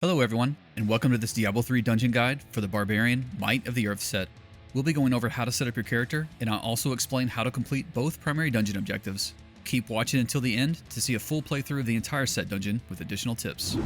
Hello everyone, and welcome to this Diablo 3 dungeon guide for the Barbarian Might of the Earth set. We'll be going over how to set up your character, and I'll also explain how to complete both primary dungeon objectives. Keep watching until the end to see a full playthrough of the entire set dungeon with additional tips.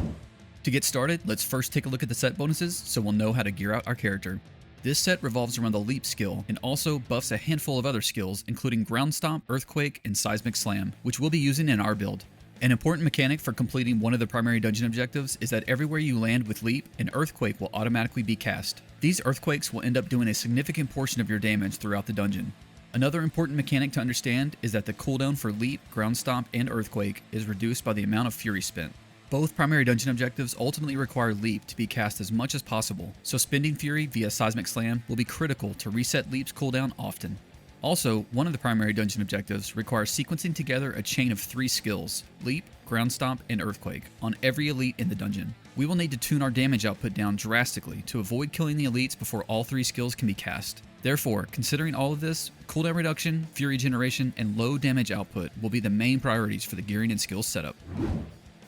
To get started, let's first take a look at the set bonuses so we'll know how to gear out our character. This set revolves around the Leap skill and also buffs a handful of other skills including Ground Stomp, Earthquake, and Seismic Slam, which we'll be using in our build. An important mechanic for completing one of the primary dungeon objectives is that everywhere you land with Leap, an Earthquake will automatically be cast. These Earthquakes will end up doing a significant portion of your damage throughout the dungeon. Another important mechanic to understand is that the cooldown for Leap, Ground Stomp, and Earthquake is reduced by the amount of Fury spent. Both primary dungeon objectives ultimately require Leap to be cast as much as possible, so spending Fury via Seismic Slam will be critical to reset Leap's cooldown often. Also, one of the primary dungeon objectives requires sequencing together a chain of 3 skills, Leap, Ground Stomp, and Earthquake, on every elite in the dungeon. We will need to tune our damage output down drastically to avoid killing the elites before all 3 skills can be cast. Therefore, considering all of this, cooldown reduction, Fury generation, and low damage output will be the main priorities for the gearing and skills setup.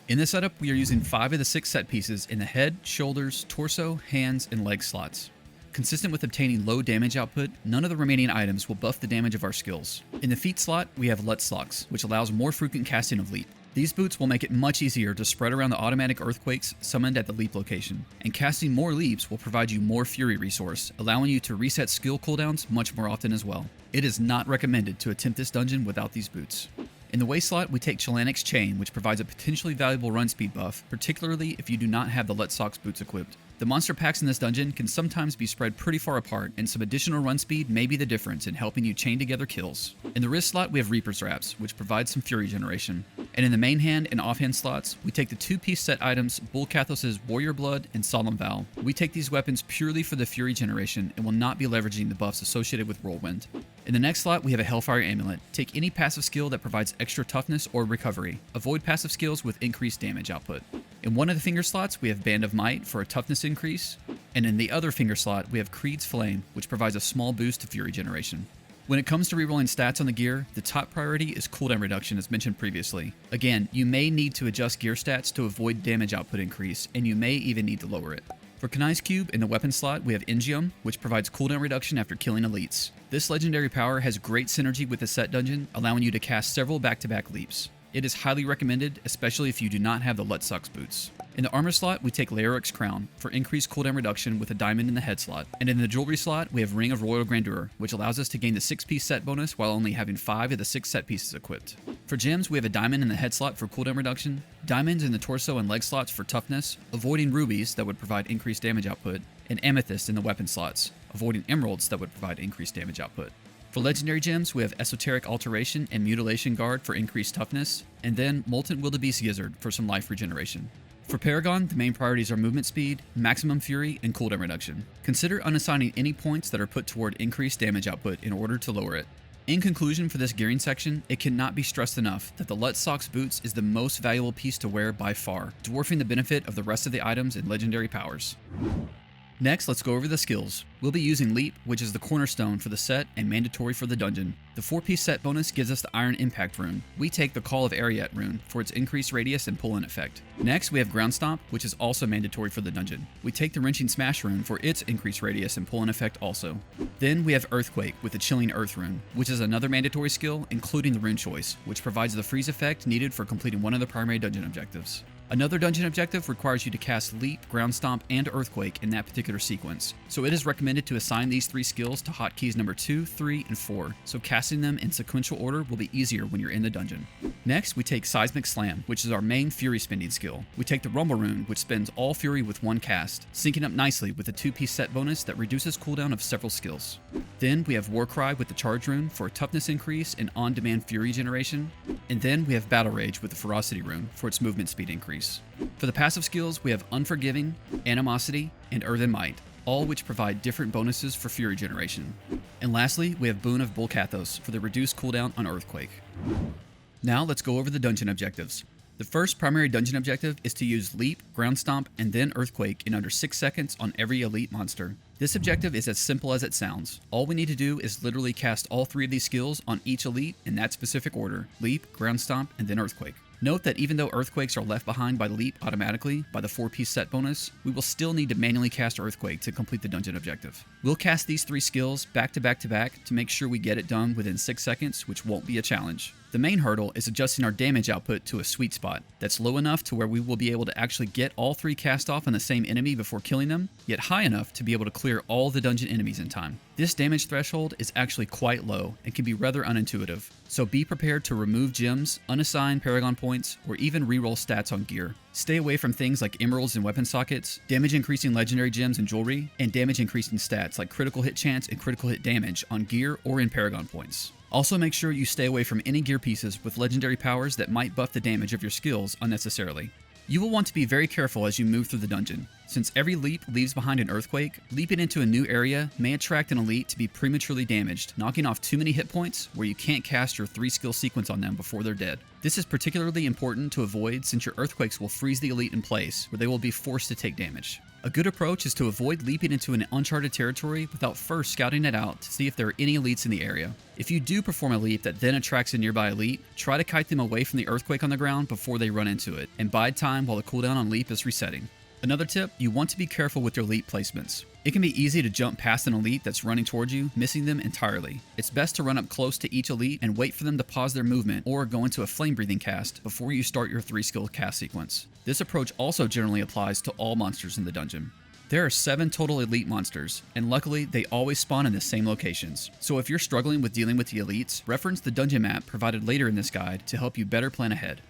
In this setup, we are using 5 of the 6 set pieces in the head, shoulders, torso, hands, and leg slots. Consistent with obtaining low damage output, none of the remaining items will buff the damage of our skills. In the feet slot, we have Lutslocks, which allows more frequent casting of Leap. These boots will make it much easier to spread around the automatic Earthquakes summoned at the Leap location, and casting more Leaps will provide you more Fury resource, allowing you to reset skill cooldowns much more often as well. It is not recommended to attempt this dungeon without these boots. In the waist slot, we take Chalanic's Chain, which provides a potentially valuable run speed buff, particularly if you do not have the Lutslocks boots equipped. The monster packs in this dungeon can sometimes be spread pretty far apart, and some additional run speed may be the difference in helping you chain together kills. In the wrist slot, we have Reaper's Wraps, which provides some Fury generation. And in the main hand and offhand slots, we take the 2-piece set items Bull Kathos' Warrior Blood and Solemn Vow. We take these weapons purely for the Fury generation and will not be leveraging the buffs associated with Whirlwind. In the next slot, we have a Hellfire Amulet. Take any passive skill that provides extra toughness or recovery. Avoid passive skills with increased damage output. In one of the finger slots, we have Band of Might for a toughness increase, and in the other finger slot, we have Creed's Flame, which provides a small boost to Fury generation. When it comes to rerolling stats on the gear, the top priority is cooldown reduction as mentioned previously. Again, you may need to adjust gear stats to avoid damage output increase, and you may even need to lower it. For Kanai's Cube, in the weapon slot, we have Ingium, which provides cooldown reduction after killing elites. This legendary power has great synergy with the set dungeon, allowing you to cast several back-to-back leaps. It is highly recommended, especially if you do not have the Lutslocks boots. In the armor slot, we take Laeric's Crown for increased cooldown reduction with a diamond in the head slot. And in the jewelry slot, we have Ring of Royal Grandeur, which allows us to gain the 6-piece set bonus while only having 5 of the 6 set pieces equipped. For gems, we have a diamond in the head slot for cooldown reduction, diamonds in the torso and leg slots for toughness, avoiding rubies that would provide increased damage output, and amethyst in the weapon slots, avoiding emeralds that would provide increased damage output. For legendary gems, we have Esoteric Alteration and Mutilation Guard for increased toughness, and then Molten Wildebeest Gizzard for some life regeneration. For Paragon, the main priorities are movement speed, maximum fury, and cooldown reduction. Consider unassigning any points that are put toward increased damage output in order to lower it. In conclusion for this gearing section, it cannot be stressed enough that the Lutslocks boots is the most valuable piece to wear by far, dwarfing the benefit of the rest of the items and legendary powers. Next, let's go over the skills. We'll be using Leap, which is the cornerstone for the set and mandatory for the dungeon. The 4-piece set bonus gives us the Iron Impact rune. We take the Call of Ariat rune for its increased radius and pull-in effect. Next, we have Ground Stomp, which is also mandatory for the dungeon. We take the Wrenching Smash rune for its increased radius and pull-in effect also. Then we have Earthquake with the Chilling Earth rune, which is another mandatory skill, including the rune choice, which provides the freeze effect needed for completing one of the primary dungeon objectives. Another dungeon objective requires you to cast Leap, Ground Stomp, and Earthquake in that particular sequence, so it is recommended to assign these 3 skills to hotkeys number 2, 3, and 4, so casting them in sequential order will be easier when you're in the dungeon. Next, we take Seismic Slam, which is our main Fury spending skill. We take the Rumble rune, which spends all Fury with 1 cast, syncing up nicely with the 2-piece set bonus that reduces cooldown of several skills. Then we have Warcry with the Charge rune for a toughness increase and on-demand Fury generation, and then we have Battle Rage with the Ferocity rune for its movement speed increase. For the passive skills, we have Unforgiving, Animosity, and Earthen Might, all which provide different bonuses for Fury generation. And lastly, we have Boon of Bull Kathos for the reduced cooldown on Earthquake. Now let's go over the dungeon objectives. The first primary dungeon objective is to use Leap, Ground Stomp, and then Earthquake in under 6 seconds on every elite monster. This objective is as simple as it sounds. All we need to do is literally cast all 3 of these skills on each elite in that specific order: Leap, Ground Stomp, and then Earthquake. Note that even though Earthquakes are left behind by Leap automatically by the 4-piece set bonus, we will still need to manually cast Earthquake to complete the dungeon objective. We'll cast these 3 skills back to back to back to make sure we get it done within 6 seconds, which won't be a challenge. The main hurdle is adjusting our damage output to a sweet spot that's low enough to where we will be able to actually get all 3 cast off on the same enemy before killing them, yet high enough to be able to clear all the dungeon enemies in time. This damage threshold is actually quite low and can be rather unintuitive, so be prepared to remove gems, unassign Paragon points, or even reroll stats on gear. Stay away from things like emeralds and weapon sockets, damage increasing legendary gems and jewelry, and damage increasing stats like critical hit chance and critical hit damage on gear or in Paragon points. Also make sure you stay away from any gear pieces with legendary powers that might buff the damage of your skills unnecessarily. You will want to be very careful as you move through the dungeon. Since every leap leaves behind an earthquake, leaping into a new area may attract an elite to be prematurely damaged, knocking off too many hit points where you can't cast your 3-skill sequence on them before they're dead. This is particularly important to avoid since your earthquakes will freeze the elite in place, where they will be forced to take damage. A good approach is to avoid leaping into an uncharted territory without first scouting it out to see if there are any elites in the area. If you do perform a leap that then attracts a nearby elite, try to kite them away from the earthquake on the ground before they run into it, and bide time while the cooldown on leap is resetting. Another tip, you want to be careful with your elite placements. It can be easy to jump past an elite that's running towards you, missing them entirely. It's best to run up close to each elite and wait for them to pause their movement or go into a flame breathing cast before you start your 3-skill cast sequence. This approach also generally applies to all monsters in the dungeon. There are 7 total elite monsters, and luckily they always spawn in the same locations. So if you're struggling with dealing with the elites, reference the dungeon map provided later in this guide to help you better plan ahead.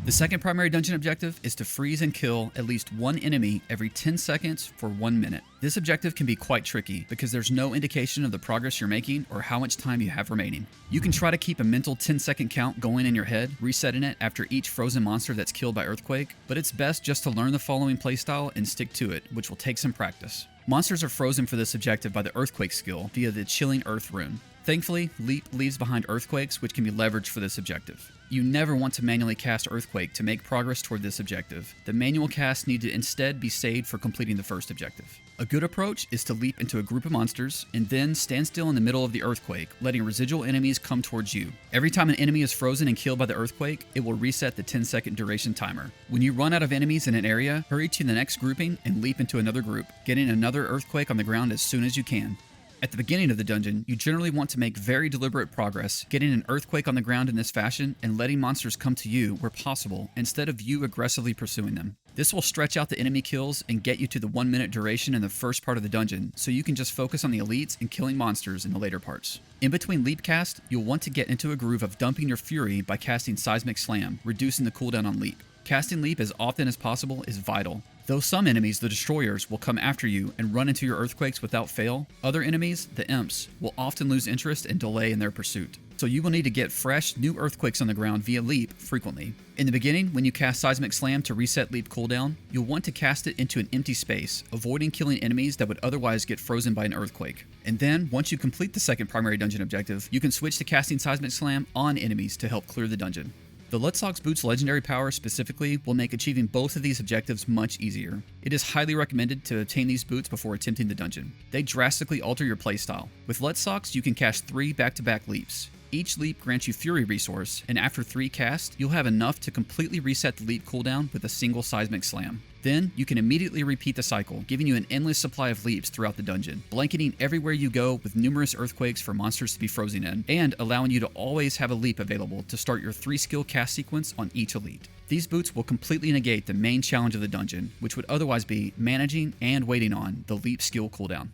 The second primary dungeon objective is to freeze and kill at least 1 enemy every 10 seconds for 1 minute. This objective can be quite tricky because there's no indication of the progress you're making or how much time you have remaining. You can try to keep a mental 10-second count going in your head, resetting it after each frozen monster that's killed by earthquake, but it's best just to learn the following playstyle and stick to it, which will take some practice. Monsters are frozen for this objective by the earthquake skill via the Chilling Earth rune. Thankfully, Leap leaves behind earthquakes, which can be leveraged for this objective. You never want to manually cast Earthquake to make progress toward this objective. The manual casts need to instead be saved for completing the first objective. A good approach is to leap into a group of monsters and then stand still in the middle of the earthquake, letting residual enemies come towards you. Every time an enemy is frozen and killed by the earthquake, it will reset the 10-second duration timer. When you run out of enemies in an area, hurry to the next grouping and leap into another group, getting another earthquake on the ground as soon as you can. At the beginning of the dungeon, you generally want to make very deliberate progress, getting an earthquake on the ground in this fashion and letting monsters come to you where possible instead of you aggressively pursuing them. This will stretch out the enemy kills and get you to the 1 minute duration in the first part of the dungeon, so you can just focus on the elites and killing monsters in the later parts. In between leap cast, you'll want to get into a groove of dumping your fury by casting Seismic Slam, reducing the cooldown on leap. Casting leap as often as possible is vital. Though some enemies, the destroyers, will come after you and run into your earthquakes without fail, other enemies, the imps, will often lose interest and delay in their pursuit. So you will need to get fresh, new earthquakes on the ground via leap frequently. In the beginning, when you cast Seismic Slam to reset leap cooldown, you'll want to cast it into an empty space, avoiding killing enemies that would otherwise get frozen by an earthquake. And then, once you complete the second primary dungeon objective, you can switch to casting Seismic Slam on enemies to help clear the dungeon. The Lutzog's Boot's legendary power specifically will make achieving both of these objectives much easier. It is highly recommended to obtain these boots before attempting the dungeon. They drastically alter your playstyle. With Lutzog's, you can cast 3 back-to-back leaps. Each leap grants you Fury resource, and after 3 casts, you'll have enough to completely reset the leap cooldown with a single Seismic Slam. Then, you can immediately repeat the cycle, giving you an endless supply of leaps throughout the dungeon, blanketing everywhere you go with numerous earthquakes for monsters to be frozen in, and allowing you to always have a leap available to start your 3-skill cast sequence on each elite. These boots will completely negate the main challenge of the dungeon, which would otherwise be managing and waiting on the leap skill cooldown.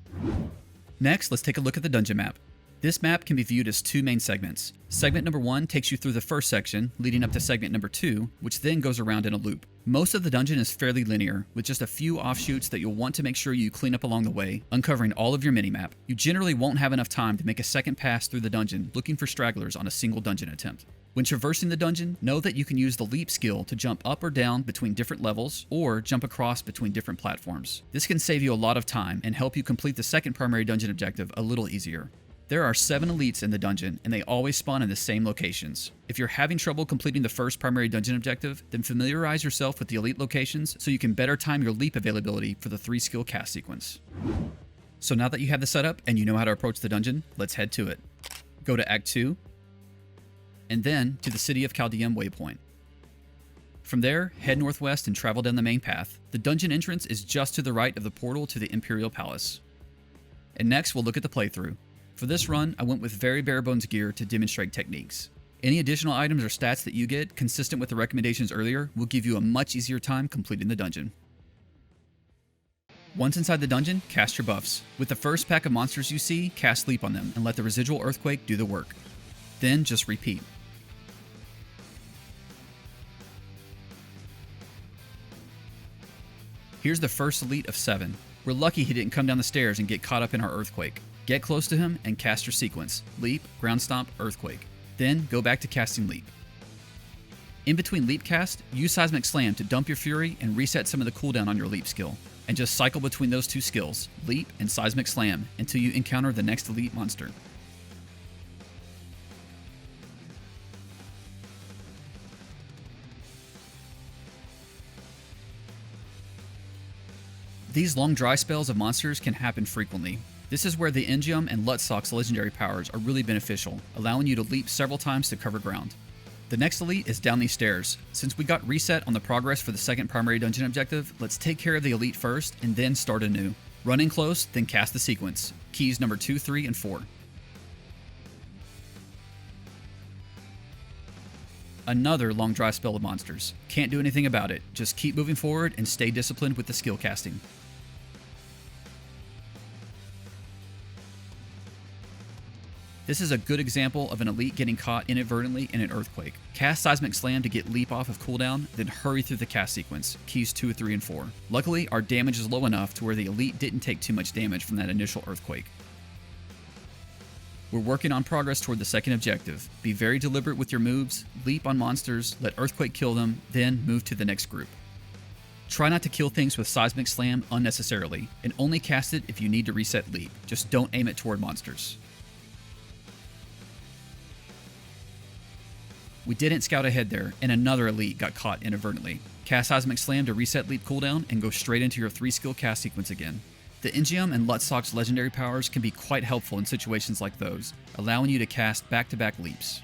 Next, let's take a look at the dungeon map. This map can be viewed as 2 main segments. Segment number 1 takes you through the first section, leading up to segment number 2, which then goes around in a loop. Most of the dungeon is fairly linear, with just a few offshoots that you'll want to make sure you clean up along the way, uncovering all of your minimap. You generally won't have enough time to make a second pass through the dungeon looking for stragglers on a single dungeon attempt. When traversing the dungeon, know that you can use the leap skill to jump up or down between different levels, or jump across between different platforms. This can save you a lot of time and help you complete the second primary dungeon objective a little easier. There are 7 elites in the dungeon, and they always spawn in the same locations. If you're having trouble completing the first primary dungeon objective, then familiarize yourself with the elite locations so you can better time your leap availability for the 3-skill cast sequence. So now that you have the setup and you know how to approach the dungeon, let's head to it. Go to Act 2, and then to the City of Chaldeum waypoint. From there, head northwest and travel down the main path. The dungeon entrance is just to the right of the portal to the Imperial Palace. And next, we'll look at the playthrough. For this run, I went with very bare bones gear to demonstrate techniques. Any additional items or stats that you get, consistent with the recommendations earlier, will give you a much easier time completing the dungeon. Once inside the dungeon, cast your buffs. With the first pack of monsters you see, cast Sleep on them and let the residual Earthquake do the work. Then just repeat. Here's the first elite of 7. We're lucky he didn't come down the stairs and get caught up in our Earthquake. Get close to him and cast your sequence. Leap, Ground Stomp, Earthquake. Then go back to casting Leap. In between Leap cast, use Seismic Slam to dump your Fury and reset some of the cooldown on your Leap skill. And just cycle between those two skills, Leap and Seismic Slam, until you encounter the next elite monster. These long dry spells of monsters can happen frequently. This is where the Engium and Lutzok's legendary powers are really beneficial, allowing you to leap several times to cover ground. The next elite is down these stairs. Since we got reset on the progress for the second primary dungeon objective, let's take care of the elite first and then start anew. Run in close, then cast the sequence. Keys number 2, 3, and 4. Another long dry spell of monsters. Can't do anything about it, just keep moving forward and stay disciplined with the skill casting. This is a good example of an elite getting caught inadvertently in an Earthquake. Cast Seismic Slam to get Leap off of cooldown, then hurry through the cast sequence, keys 2, 3, and 4. Luckily, our damage is low enough to where the elite didn't take too much damage from that initial Earthquake. We're working on progress toward the second objective. Be very deliberate with your moves, leap on monsters, let Earthquake kill them, then move to the next group. Try not to kill things with Seismic Slam unnecessarily, and only cast it if you need to reset Leap. Just don't aim it toward monsters. We didn't scout ahead there, and another elite got caught inadvertently. Cast Seismic Slam to reset Leap cooldown and go straight into your 3-skill cast sequence again. The Engium and Lutzok's legendary powers can be quite helpful in situations like those, allowing you to cast back-to-back leaps.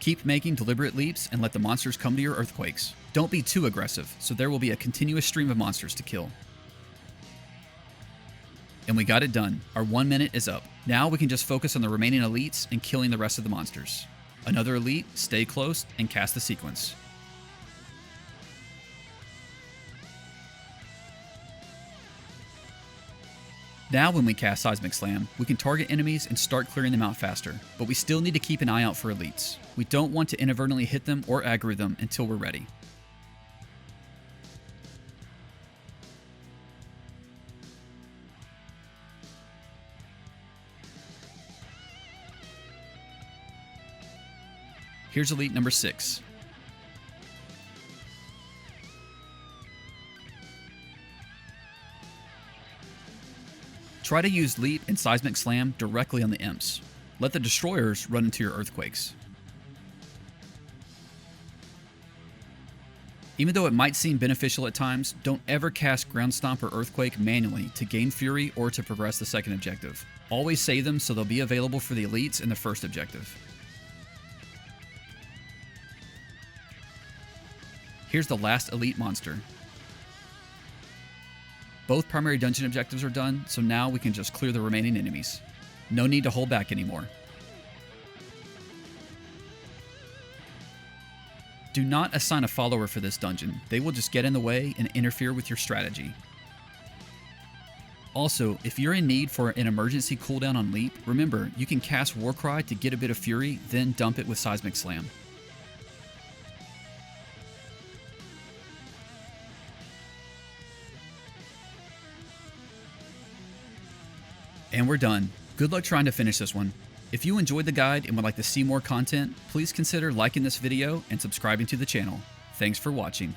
Keep making deliberate leaps and let the monsters come to your Earthquakes. Don't be too aggressive, so there will be a continuous stream of monsters to kill. And we got it done. Our 1 minute is up. Now we can just focus on the remaining elites and killing the rest of the monsters. Another elite, stay close, and cast the sequence. Now when we cast Seismic Slam, we can target enemies and start clearing them out faster, but we still need to keep an eye out for elites. We don't want to inadvertently hit them or aggro them until we're ready. Here's elite number 6. Try to use Leap and Seismic Slam directly on the imps. Let the destroyers run into your Earthquakes. Even though it might seem beneficial at times, don't ever cast Ground Stomp or Earthquake manually to gain Fury or to progress the second objective. Always save them so they'll be available for the elites in the first objective. Here's the last elite monster. Both primary dungeon objectives are done, so now we can just clear the remaining enemies. No need to hold back anymore. Do not assign a follower for this dungeon. They will just get in the way and interfere with your strategy. Also, if you're in need for an emergency cooldown on Leap, remember, you can cast Warcry to get a bit of Fury, then dump it with Seismic Slam. And we're done. Good luck trying to finish this one. If you enjoyed the guide and would like to see more content, please consider liking this video and subscribing to the channel. Thanks for watching.